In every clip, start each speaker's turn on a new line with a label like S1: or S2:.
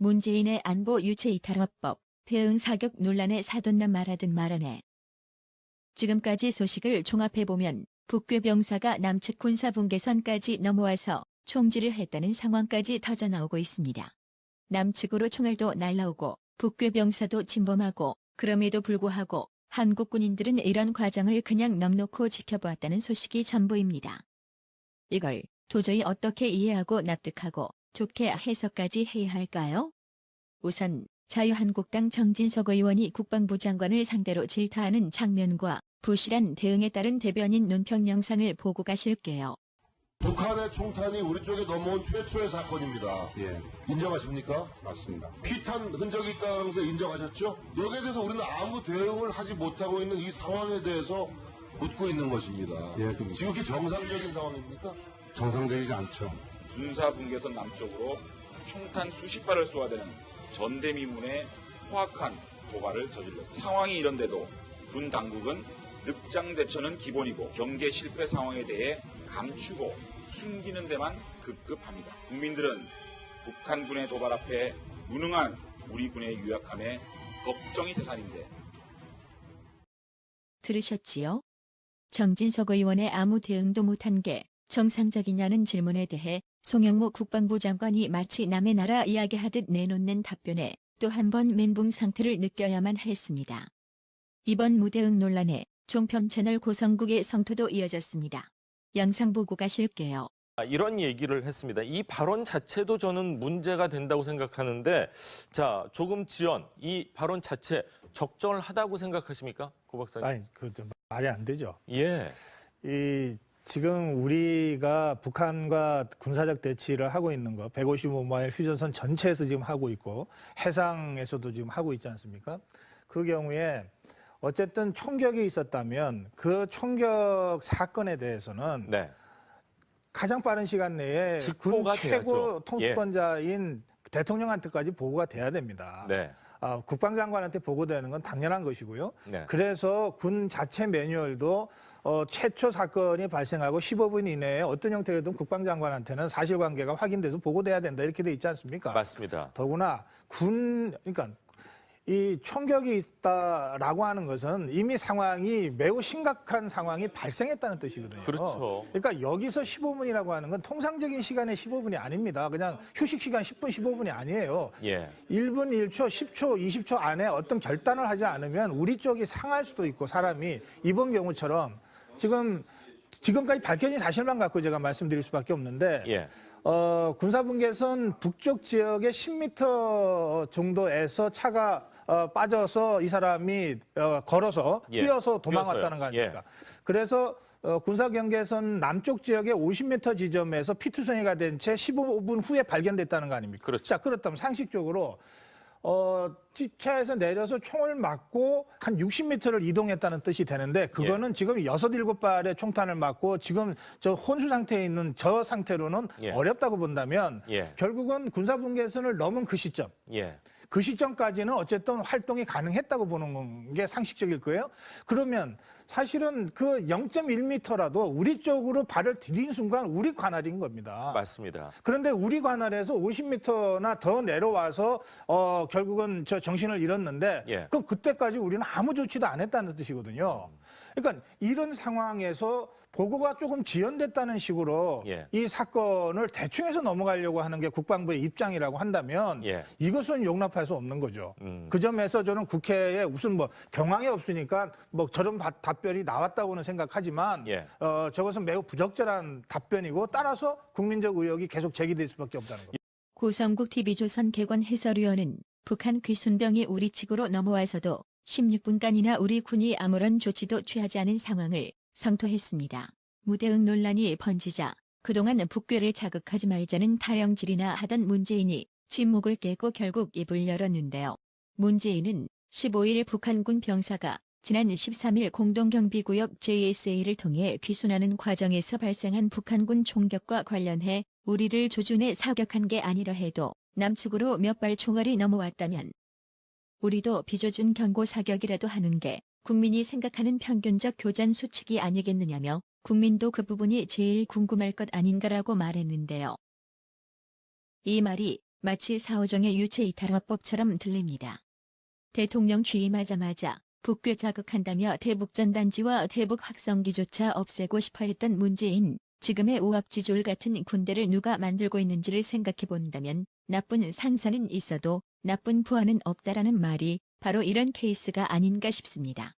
S1: 문재인의 안보 유체 이탈화법, 대응 사격 논란에 사돈남 말하듯 말하네. 지금까지 소식을 종합해보면 북괴 병사가 남측 군사분계선까지 넘어와서 총질을 했다는 상황까지 터져나오고 있습니다. 남측으로 총알도 날라오고 북괴 병사도 침범하고 그럼에도 불구하고 한국 군인들은 이런 과정을 그냥 넋놓고 지켜보았다는 소식이 전부입니다. 이걸 도저히 어떻게 이해하고 납득하고 좋게 해석까지 해야 할까요? 우선 자유한국당 정진석 의원이 국방부 장관을 상대로 질타하는 장면과 부실한 대응에 따른 대변인 논평 영상을 보고 가실게요.
S2: 북한의 총탄이 우리 쪽에 넘어온 최초의 사건입니다.
S3: 예,
S2: 인정하십니까?
S3: 맞습니다.
S2: 피탄 흔적이 있다는 것을 인정하셨죠? 여기에 대해서 우리는 아무 대응을 하지 못하고 있는 이 상황에 대해서 묻고 있는 것입니다.
S3: 예,
S2: 지극히 정상적인 상황입니까?
S3: 정상적이지 않죠.
S4: 군사분계선 남쪽으로 총탄 수십 발을 쏘아대는 전대미문의 포악한 도발을 저질렀습니다. 상황이 이런데도 군 당국은 늑장 대처는 기본이고 경계 실패 상황에 대해 감추고 숨기는 데만 급급합니다. 국민들은 북한군의 도발 앞에 무능한 우리 군의 유약함에 걱정이 태산인데.
S1: 들으셨지요? 정진석 의원의 아무 대응도 못한 게 정상적이냐는 질문에 대해 송영무 국방부 장관이 마치 남의 나라 이야기하듯 내놓는 답변에 또 한 번 멘붕 상태를 느껴야만 했습니다. 이번 무대응 논란에 종편 채널 고성국의 성토도 이어졌습니다. 영상 보고 가실게요.
S5: 이런 얘기를 했습니다. 이 발언 자체도 저는 문제가 된다고 생각하는데, 자, 조금 지연, 이 발언 자체 적절하다고 생각하십니까? 고 박사님.
S6: 아니, 좀 말이 안 되죠.
S5: 예.
S6: 지금 우리가 북한과 군사적 대치를 하고 있는 거 155마일 휴전선 전체에서 지금 하고 있고 해상에서도 지금 하고 있지 않습니까? 그 경우에 어쨌든 총격이 있었다면 그 총격 사건에 대해서는
S5: 네.
S6: 가장 빠른 시간 내에 군
S5: 직보가
S6: 최고
S5: 돼야죠.
S6: 통수권자인 대통령한테까지 보고가 돼야 됩니다.
S5: 네.
S6: 국방장관한테 보고되는 건 당연한 것이고요.
S5: 네.
S6: 그래서 군 자체 매뉴얼도 최초 사건이 발생하고 15분 이내에 어떤 형태로든 국방장관한테는 사실관계가 확인돼서 보고돼야 된다 이렇게 돼 있지 않습니까?
S5: 맞습니다.
S6: 더구나 그러니까 이 총격이 있다라고 하는 것은 이미 상황이 매우 심각한 상황이 발생했다는 뜻이거든요.
S5: 그렇죠.
S6: 그러니까 여기서 15분이라고 하는 건 통상적인 시간의 15분이 아닙니다. 그냥 휴식 시간 10분, 15분이 아니에요.
S5: 예.
S6: 1분, 1초, 10초, 20초 안에 어떤 결단을 하지 않으면 우리 쪽이 상할 수도 있고 사람이 이번 경우처럼 지금까지 밝혀진 사실만 갖고 제가 말씀드릴 수밖에 없는데
S5: 예.
S6: 군사분계선 북쪽 지역의 10m 정도에서 차가 빠져서 이 사람이 걸어서
S5: 예.
S6: 뛰어서 도망왔다는
S5: 뛰어서요.
S6: 거 아닙니까?
S5: 예.
S6: 그래서 군사경계선 남쪽 지역의 50m 지점에서 피투성이가 된 채 15분 후에 발견됐다는 거 아닙니까?
S5: 그렇죠.
S6: 자, 그렇다면 상식적으로 차에서 내려서 총을 맞고 한 60m를 이동했다는 뜻이 되는데 그거는 지금 6, 7발의 총탄을 맞고 지금 저 혼수 상태에 있는 저 상태로는
S5: 예.
S6: 어렵다고 본다면
S5: 예.
S6: 결국은 군사분계선을 넘은 그 시점
S5: 예.
S6: 그 시점까지는 어쨌든 활동이 가능했다고 보는 게 상식적일 거예요. 그러면 사실은 그 0.1m라도 우리 쪽으로 발을 디딘 순간 우리 관할인 겁니다.
S5: 맞습니다.
S6: 그런데 우리 관할에서 50m나 더 내려와서 결국은 저 정신을 잃었는데
S5: 예.
S6: 그럼 그때까지 우리는 아무 조치도 안 했다는 뜻이거든요. 그러니까 이런 상황에서 보고가 조금 지연됐다는 식으로
S5: 예.
S6: 이 사건을 대충해서 넘어가려고 하는 게 국방부의 입장이라고 한다면
S5: 예.
S6: 이것은 용납할 수 없는 거죠. 그 점에서 저는 국회에 무슨 경황이 없으니까 저런 답변이 나왔다고는 생각하지만
S5: 예.
S6: 저것은 매우 부적절한 답변이고 따라서 국민적 의혹이 계속 제기될 수밖에 없다는 거죠.
S1: 고성국 TV조선 개관 해설위원은 북한 귀순병이 우리 측으로 넘어와서도 16분간이나 우리 군이 아무런 조치도 취하지 않은 상황을 성토했습니다. 무대응 논란이 번지자 그동안 북괴를 자극하지 말자는 타령질이나 하던 문재인이 침묵을 깨고 결국 입을 열었는데요. 문재인은 15일 북한군 병사가 지난 13일 공동경비구역 JSA를 통해 귀순하는 과정에서 발생한 북한군 총격과 관련해 우리를 조준해 사격한 게 아니라 해도 남측으로 몇 발 총알이 넘어왔다면 우리도 비조준 경고 사격이라도 하는 게 국민이 생각하는 평균적 교전 수칙이 아니겠느냐며 국민도 그 부분이 제일 궁금할 것 아닌가라고 말했는데요. 이 말이 마치 4.5정의 유체이탈화법처럼 들립니다. 대통령 취임하자마자 북괴 자극한다며 대북전단지와 대북확성기조차 없애고 싶어 했던 문재인, 지금의 오합지졸 같은 군대를 누가 만들고 있는지를 생각해 본다면 나쁜 상사는 있어도 나쁜 부하는 없다라는 말이 바로 이런 케이스가 아닌가 싶습니다.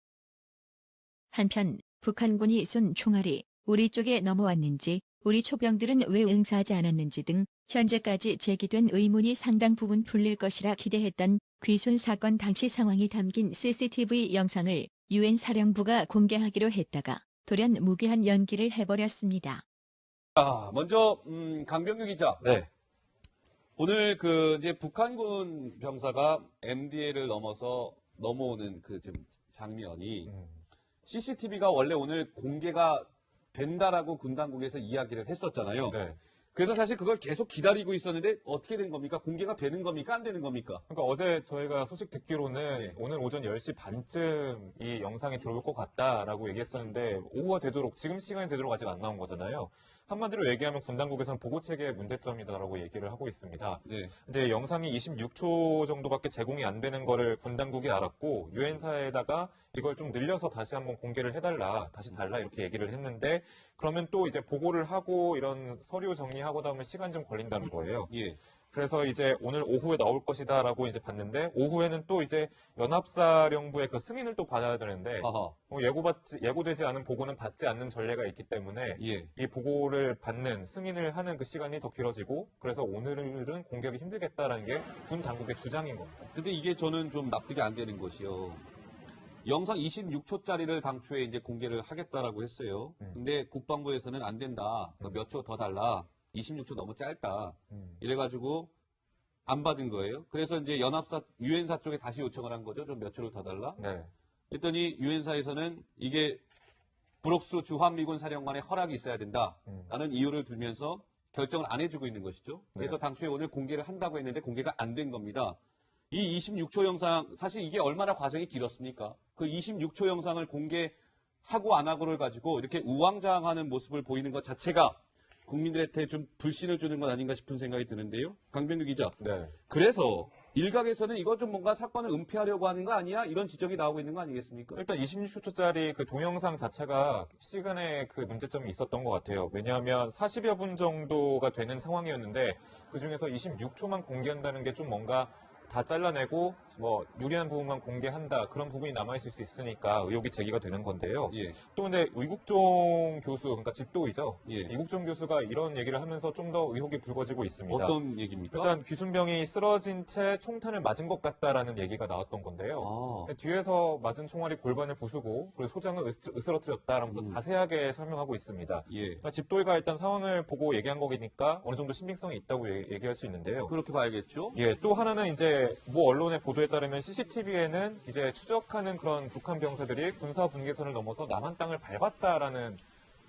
S1: 한편 북한군이 쏜 총알이 우리 쪽에 넘어왔는지, 우리 초병들은 왜 응사하지 않았는지 등 현재까지 제기된 의문이 상당 부분 풀릴 것이라 기대했던 귀순 사건 당시 상황이 담긴 CCTV 영상을 유엔 사령부가 공개하기로 했다가 돌연 무기한 연기를 해버렸습니다.
S3: 먼저 강병규 기자.
S7: 네.
S3: 오늘 이제 북한군 병사가 MDL을 넘어서 넘어오는 지금 장면이 CCTV가 원래 오늘 공개가 된다라고 군 당국에서 이야기를 했었잖아요.
S7: 네.
S3: 그래서 사실 그걸 계속 기다리고 있었는데 어떻게 된 겁니까? 공개가 되는 겁니까? 안 되는 겁니까?
S7: 그러니까 어제 저희가 소식 듣기로는
S3: 네.
S7: 오늘 오전 10시 반쯤 이 영상이 들어올 것 같다라고 얘기했었는데 오후가 되도록 지금 시간이 되도록 아직 안 나온 거잖아요. 한마디로 얘기하면 군 당국에서는 보고 체계의 문제점이다라고 얘기를 하고 있습니다.
S3: 네.
S7: 이제 영상이 26초 정도밖에 제공이 안 되는 거를 군 당국이 알았고 유엔사에다가 이걸 좀 늘려서 다시 한번 공개를 해달라, 다시 달라 이렇게 얘기를 했는데 그러면 또 이제 보고를 하고 이런 서류 정리하고 나면 시간 좀 걸린다는 거예요.
S3: 예.
S7: 그래서 이제 오늘 오후에 나올 것이다라고 이제 봤는데 오후에는 또 이제 연합사령부의 그 승인을 또 받아야 되는데
S3: 아하.
S7: 예고되지 않은 보고는 받지 않는 전례가 있기 때문에
S3: 예.
S7: 이 보고를 받는 승인을 하는 그 시간이 더 길어지고 그래서 오늘은 공개하기 힘들겠다라는 게 군 당국의 주장인 겁니다.
S3: 근데 이게 저는 좀 납득이 안 되는 것이요. 영상 26초짜리를 당초에 이제 공개를 하겠다라고 했어요. 근데 국방부에서는 안 된다. 몇 초 더 달라. 26초 너무 짧다. 이래가지고 안 받은 거예요. 그래서 이제 유엔사 쪽에 다시 요청을 한 거죠. 좀 몇 초를 더 달라.
S7: 네.
S3: 했더니 유엔사에서는 이게 브록스 주한미군 사령관의 허락이 있어야 된다라는 이유를 들면서 결정을 안 해주고 있는 것이죠. 그래서 당초에 오늘 공개를 한다고 했는데 공개가 안 된 겁니다. 이 26초 영상, 사실 이게 얼마나 과정이 길었습니까? 그 26초 영상을 공개하고 안 하고를 가지고 이렇게 우왕좌왕하는 모습을 보이는 것 자체가 국민들한테 좀 불신을 주는 것 아닌가 싶은 생각이 드는데요. 강병규 기자.
S7: 네.
S3: 그래서 일각에서는 이거 좀 뭔가 사건을 은폐하려고 하는 거 아니야? 이런 지적이 나오고 있는 거 아니겠습니까?
S7: 일단 26초짜리 그 동영상 자체가 시간에 그 문제점이 있었던 것 같아요. 왜냐하면 40여 분 정도가 되는 상황이었는데 그 중에서 26초만 공개한다는 게 좀 뭔가 다 잘라내고 뭐 유리한 부분만 공개한다 그런 부분이 남아있을 수 있으니까 의혹이 제기가 되는 건데요.
S3: 예.
S7: 또 근데 이국종 교수, 그러니까 집도이죠.
S3: 예.
S7: 이국종 교수가 이런 얘기를 하면서 좀 더 의혹이 불거지고 있습니다.
S3: 어떤 얘기입니까?
S7: 일단 귀순병이 쓰러진 채 총탄을 맞은 것 같다라는 얘기가 나왔던 건데요.
S3: 아,
S7: 뒤에서 맞은 총알이 골반을 부수고 그리고 소장을 으스러뜨렸다라면서 자세하게 설명하고 있습니다.
S3: 예.
S7: 그러니까 집도이가 일단 상황을 보고 얘기한 거니까 어느 정도 신빙성이 있다고 얘기할 수 있는데요.
S3: 그렇게 봐야겠죠.
S7: 예, 또 하나는 이제 모 언론의 보도에 따르면 CCTV에는 이제 추적하는 그런 북한 병사들이 군사 분계선을 넘어서 남한 땅을 밟았다라는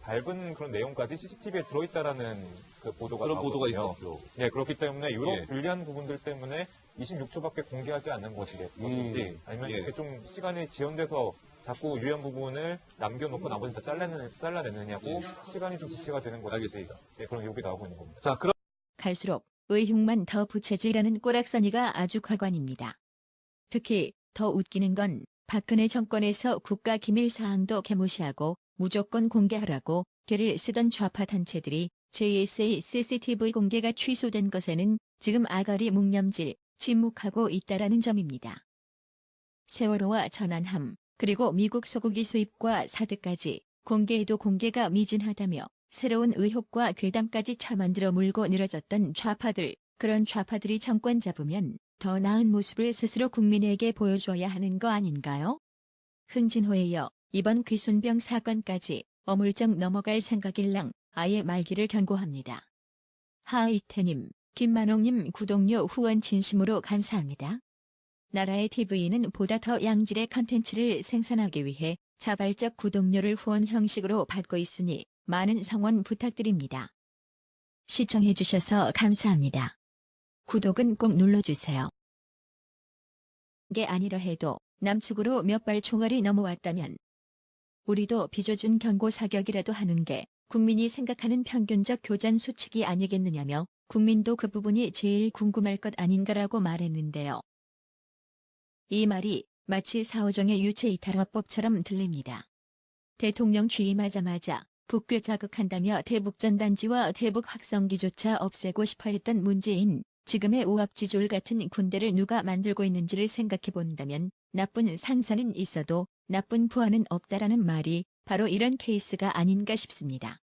S7: 밟은 그런 내용까지 CCTV에 들어있다라는 그 보도가
S3: 그런 보도가
S7: 나오거든요.
S3: 있었죠.
S7: 예, 그렇기 때문에 이런
S3: 예.
S7: 불리한 부분들 때문에 26초밖에 공개하지 않는 것인지 아니면
S3: 예.
S7: 이렇게 좀 시간이 지연돼서 자꾸 유효한 부분을 남겨놓고 나머지 다 잘라내느냐고 시간이 좀 지체가 되는 것인지
S3: 알겠습니다.
S7: 예, 그런 의혹이 나오고 있는 겁니다.
S3: 자, 그럼
S1: 갈수록 의혹만 더 부채질하는 꼬락서니가 아주 과관입니다. 특히 더 웃기는 건 박근혜 정권에서 국가기밀 사항도 개무시하고 무조건 공개하라고 괴를 쓰던 좌파 단체들이 JSA CCTV 공개가 취소된 것에는 지금 아가리 묵념질, 침묵하고 있다라는 점입니다. 세월호와 전환함, 그리고 미국 소고기 수입과 사드까지 공개해도 공개가 미진하다며 새로운 의혹과 괴담까지 처만들어 물고 늘어졌던 좌파들, 그런 좌파들이 정권 잡으면 더 나은 모습을 스스로 국민에게 보여줘야 하는 거 아닌가요? 흥진호에 이어 이번 귀순병 사건까지 어물쩍 넘어갈 생각일랑 아예 말기를 경고합니다. 하이태님, 김만옥님 구독료 후원 진심으로 감사합니다. 나라의 TV는 보다 더 양질의 컨텐츠를 생산하기 위해 자발적 구독료를 후원 형식으로 받고 있으니 많은 성원 부탁드립니다. 시청해주셔서 감사합니다. 구독은 꼭 눌러주세요. 게 아니라 해도 남측으로 몇 발 총알이 넘어왔다면 우리도 빚어준 경고 사격이라도 하는 게 국민이 생각하는 평균적 교전 수칙이 아니겠느냐며 국민도 그 부분이 제일 궁금할 것 아닌가라고 말했는데요. 이 말이 마치 4.5정의 유체이탈화법처럼 들립니다. 대통령 취임하자마자 북괴 자극한다며 대북전단지와 대북확성기조차 없애고 싶어 했던 문재인, 지금의 오합지졸 같은 군대를 누가 만들고 있는지를 생각해 본다면 나쁜 상사는 있어도 나쁜 부하는 없다라는 말이 바로 이런 케이스가 아닌가 싶습니다.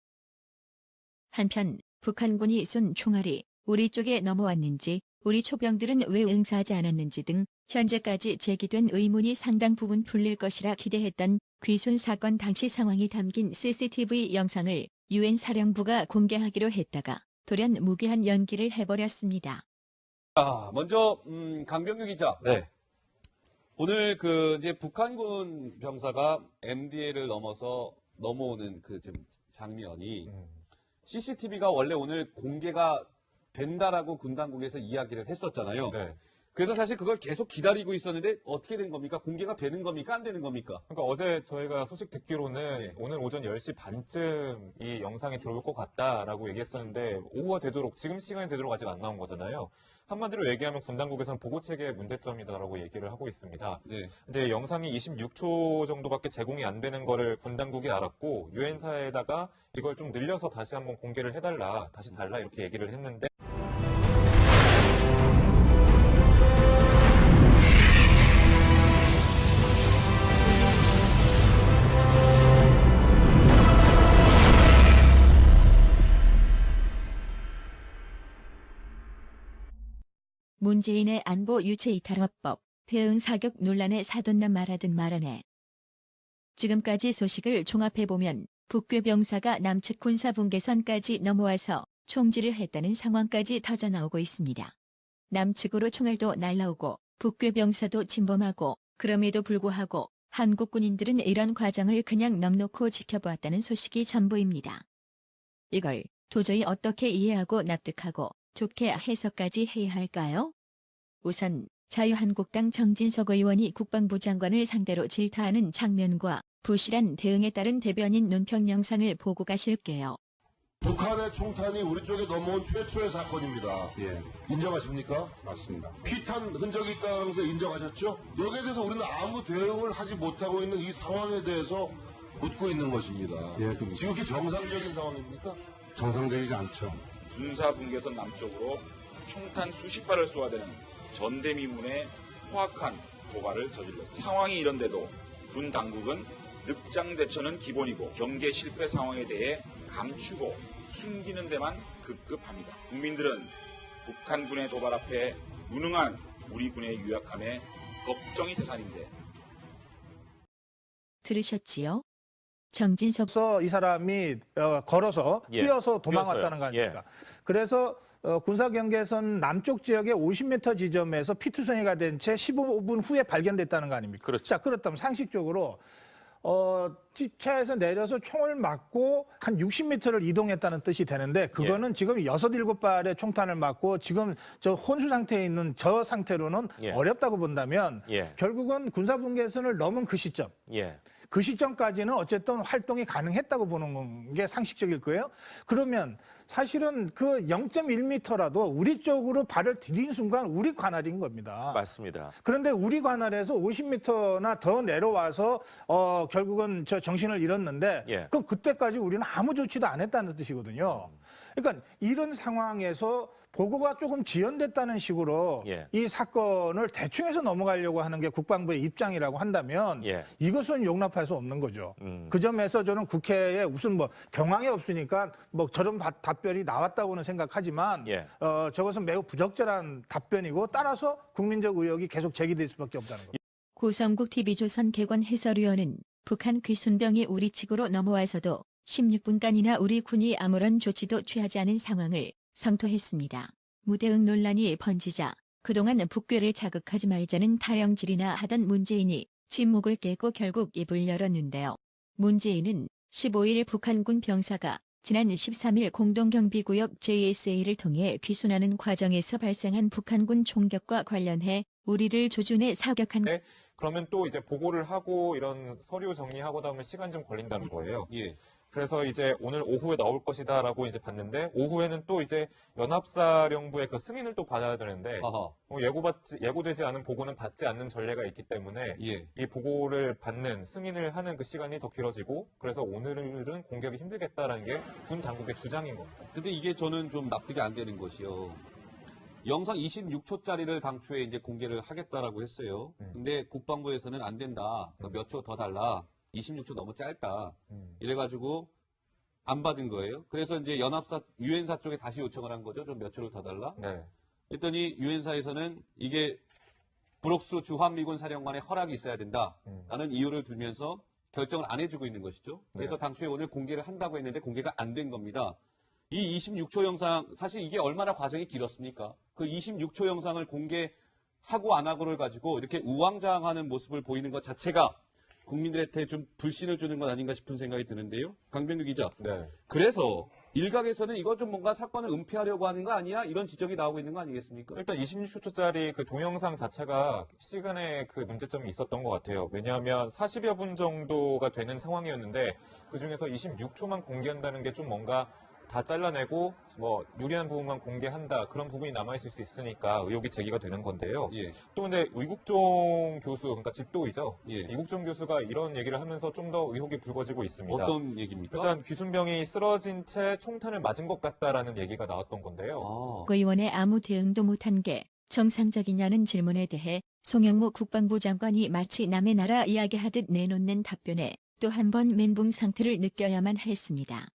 S1: 한편 북한군이 쏜 총알이 우리 쪽에 넘어왔는지, 우리 초병들은 왜 응사하지 않았는지 등 현재까지 제기된 의문이 상당 부분 풀릴 것이라 기대했던 귀순 사건 당시 상황이 담긴 CCTV 영상을 유엔 사령부가 공개하기로 했다가 돌연 무기한 연기를 해버렸습니다.
S3: 먼저 강병규 기자.
S7: 네.
S3: 오늘 이제 북한군 병사가 MDL을 넘어서 넘어오는 그 지금 장면이 CCTV가 원래 오늘 공개가 된다라고 군 당국에서 이야기를 했었잖아요.
S7: 네.
S3: 그래서 사실 그걸 계속 기다리고 있었는데 어떻게 된 겁니까? 공개가 되는 겁니까? 안 되는 겁니까?
S7: 그러니까 어제 저희가 소식 듣기로는
S3: 네.
S7: 오늘 오전 10시 반쯤 이 영상이 들어올 것 같다라고 얘기했었는데 오후가 되도록 지금 시간이 되도록 아직 안 나온 거잖아요. 한마디로 얘기하면 군 당국에서는 보고 체계의 문제점이다라고 얘기를 하고 있습니다.
S3: 네.
S7: 이제 영상이 26초 정도밖에 제공이 안 되는 거를 군 당국이 알았고 유엔사에다가 이걸 좀 늘려서 다시 한번 공개를 해달라, 다시 달라 이렇게 얘기를 했는데
S1: 문재인의 안보 유체이탈화법, 대응 사격 논란에 사돈남 말하듯 말하네. 지금까지 소식을 종합해보면 북괴 병사가 남측 군사분계선까지 넘어와서 총질을 했다는 상황까지 터져나오고 있습니다. 남측으로 총알도 날라오고 북괴 병사도 침범하고 그럼에도 불구하고 한국 군인들은 이런 과정을 그냥 넋놓고 지켜보았다는 소식이 전부입니다. 이걸 도저히 어떻게 이해하고 납득하고 좋게 해석까지 해야 할까요? 우선 자유한국당 정진석 의원이 국방부 장관을 상대로 질타하는 장면과 부실한 대응에 따른 대변인 논평 영상을 보고 가실게요.
S2: 북한의 총탄이 우리 쪽에 넘어온 최초의 사건입니다.
S8: 예,
S2: 인정하십니까?
S8: 맞습니다.
S2: 피탄 흔적이 있다면서 인정하셨죠? 여기에 대해서 우리는 아무 대응을 하지 못하고 있는 이 상황에 대해서 묻고 있는 것입니다.
S8: 예, 그
S2: 지극히 정상적인 상황입니까?
S8: 정상적이지 않죠.
S4: 군사분계선 남쪽으로 총탄 수십 발을 쏘아대는 전대미문의 포악한 도발을 저질렀습니다. 상황이 이런데도 군 당국은 늑장대처는 기본이고 경계 실패 상황에 대해 감추고 숨기는 데만 급급합니다. 국민들은 북한군의 도발 앞에 무능한 우리 군의 유약함에 걱정이 태산인데.
S1: 들으셨지요? 정진석
S6: 그래서 이 사람이 걸어서
S5: 예,
S6: 뛰어서 도망왔다는
S5: 뛰어서요.
S6: 거 아닙니까?
S5: 예.
S6: 그래서 군사경계선 남쪽 지역의 50m 지점에서 피투성이가 된 채 15분 후에 발견됐다는 거 아닙니까?
S5: 그렇죠.
S6: 자, 그렇다면 상식적으로 차에서 내려서 총을 맞고 한 60m를 이동했다는 뜻이 되는데 그거는 지금 6, 7발의 총탄을 맞고 지금 저 혼수 상태에 있는 저 상태로는
S5: 예.
S6: 어렵다고 본다면
S5: 예.
S6: 결국은 군사분계선을 넘은 그 시점,
S5: 예.
S6: 그 시점까지는 어쨌든 활동이 가능했다고 보는 게 상식적일 거예요. 그러면 사실은 그 0.1m라도 우리 쪽으로 발을 디딘 순간 우리 관할인 겁니다.
S5: 맞습니다.
S6: 그런데 우리 관할에서 50m나 더 내려와서 결국은 저 정신을 잃었는데
S5: 예.
S6: 그럼 그때까지 우리는 아무 조치도 안 했다는 뜻이거든요. 그러니까 이런 상황에서 보고가 조금 지연됐다는 식으로
S5: 예.
S6: 이 사건을 대충해서 넘어가려고 하는 게 국방부의 입장이라고 한다면
S5: 예.
S6: 이것은 용납할 수 없는 거죠.
S5: 음.
S6: 그 점에서 저는 국회에 무슨 경황이 없으니까 저런 답변이 나왔다고는 생각하지만
S5: 예.
S6: 저것은 매우 부적절한 답변이고 따라서 국민적 의혹이 계속 제기될 수밖에 없다는 거죠.
S1: 고성국 TV조선 개관 해설위원은 북한 귀순병이 우리 측으로 넘어와서도 16분간이나 우리 군이 아무런 조치도 취하지 않은 상황을 성토했습니다. 무대응 논란이 번지자 그동안 북괴를 자극하지 말자는 타령질이나 하던 문재인이 침묵을 깨고 결국 입을 열었는데요. 문재인은 15일 북한군 병사가 지난 13일 공동경비구역 JSA를 통해 귀순하는 과정에서 발생한 북한군 총격과 관련해 우리를 조준해 사격한
S7: 네. 그러면 또 이제 보고를 하고 이런 서류 정리하고 나면 시간 좀 걸린다는 거예요.
S3: 예.
S7: 그래서 이제 오늘 오후에 나올 것이다라고 이제 봤는데 오후에는 또 이제 연합사령부의 그 승인을 또 받아야 되는데
S3: 아하.
S7: 예고되지 않은 보고는 받지 않는 전례가 있기 때문에
S3: 예.
S7: 이 보고를 받는 승인을 하는 그 시간이 더 길어지고 그래서 오늘은 공개하기 힘들겠다라는 게 군 당국의 주장인 겁니다.
S3: 근데 이게 저는 좀 납득이 안 되는 것이요. 영상 26초짜리를 당초에 이제 공개를 하겠다라고 했어요. 근데 국방부에서는 안 된다. 몇 초 더 달라. 26초 너무 짧다. 이래가지고 안 받은 거예요. 그래서 이제 유엔사 쪽에 다시 요청을 한 거죠. 좀 몇 초를 더 달라.
S7: 네.
S3: 했더니 유엔사에서는 이게 브록스 주한미군 사령관의 허락이 있어야 된다. 라는 이유를 들면서 결정을 안 해주고 있는 것이죠. 그래서
S7: 네.
S3: 당초에 오늘 공개를 한다고 했는데 공개가 안 된 겁니다. 이 26초 영상, 사실 이게 얼마나 과정이 길었습니까? 그 26초 영상을 공개하고 안 하고를 가지고 이렇게 우왕좌왕하는 모습을 보이는 것 자체가 국민들한테 좀 불신을 주는 것 아닌가 싶은 생각이 드는데요. 강병규 기자.
S7: 네.
S3: 그래서 일각에서는 이거 좀 뭔가 사건을 은폐하려고 하는 거 아니야? 이런 지적이 나오고 있는 거 아니겠습니까?
S7: 일단 26초짜리 그 동영상 자체가 시간에 그 문제점이 있었던 것 같아요. 왜냐하면 40여 분 정도가 되는 상황이었는데 그 중에서 26초만 공개한다는 게 좀 뭔가 다 잘라내고 뭐 유리한 부분만 공개한다 그런 부분이 남아있을 수 있으니까 의혹이 제기가 되는 건데요.
S3: 예.
S7: 또 근데 이국종 교수, 그러니까 집도이죠.
S3: 예.
S7: 이국종 교수가 이런 얘기를 하면서 좀 더 의혹이 불거지고 있습니다.
S3: 어떤 얘기입니까?
S7: 일단 귀순병이 쓰러진 채 총탄을 맞은 것 같다라는 얘기가 나왔던 건데요.
S1: 의원의 아무 대응도 못한 게 정상적이냐는 질문에 대해 송영무 국방부 장관이 마치 남의 나라 이야기하듯 내놓는 답변에 또 한 번 멘붕 상태를 느껴야만 했습니다.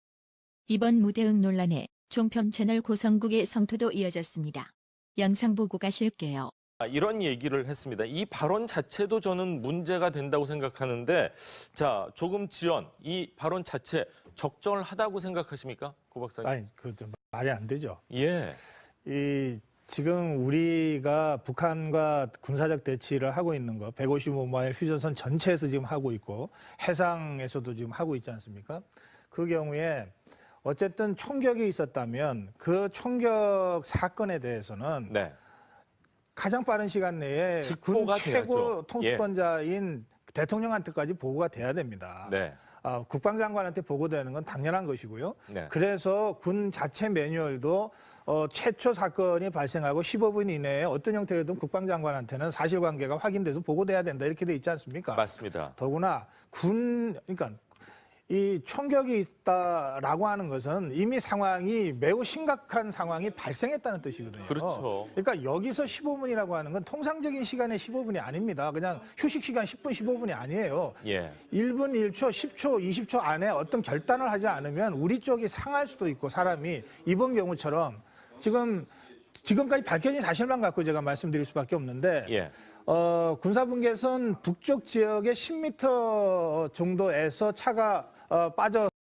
S1: 이번 무대응 논란에 종편 채널 고성국의 성토도 이어졌습니다. 영상 보고 가실게요.
S5: 이런 얘기를 했습니다. 이 발언 자체도 저는 문제가 된다고 생각하는데, 자, 조금 지연, 이 발언 자체 적절하다고 생각하십니까? 고 박사님.
S6: 아니, 좀 말이 안 되죠.
S5: 예.
S6: 지금 우리가 북한과 군사적 대치를 하고 있는 거 155마일 휴전선 전체에서 지금 하고 있고 해상에서도 지금 하고 있지 않습니까? 그 경우에 어쨌든 총격이 있었다면 그 총격 사건에 대해서는
S5: 네.
S6: 가장 빠른 시간 내에 군
S5: 직보가
S6: 최고
S5: 돼야죠.
S6: 통수권자인 대통령한테까지 보고가 돼야 됩니다.
S5: 네.
S6: 국방장관한테 보고되는 건 당연한 것이고요.
S5: 네.
S6: 그래서 군 자체 매뉴얼도 최초 사건이 발생하고 15분 이내에 어떤 형태로든 국방장관한테는 사실관계가 확인돼서 보고돼야 된다 이렇게 돼 있지 않습니까?
S5: 맞습니다.
S6: 더구나 그러니까 이 총격이 있다라고 하는 것은 이미 상황이 매우 심각한 상황이 발생했다는 뜻이거든요.
S5: 그렇죠.
S6: 그러니까 여기서 15분이라고 하는 건 통상적인 시간의 15분이 아닙니다. 그냥 휴식 시간 10분, 15분이 아니에요.
S5: 예.
S6: 1분, 1초, 10초, 20초 안에 어떤 결단을 하지 않으면 우리 쪽이 상할 수도 있고 사람이 이번 경우처럼 지금까지 밝혀진 사실만 갖고 제가 말씀드릴 수밖에 없는데
S5: 예.
S6: 군사분계선 북쪽 지역의 10m 정도에서 차가 빠져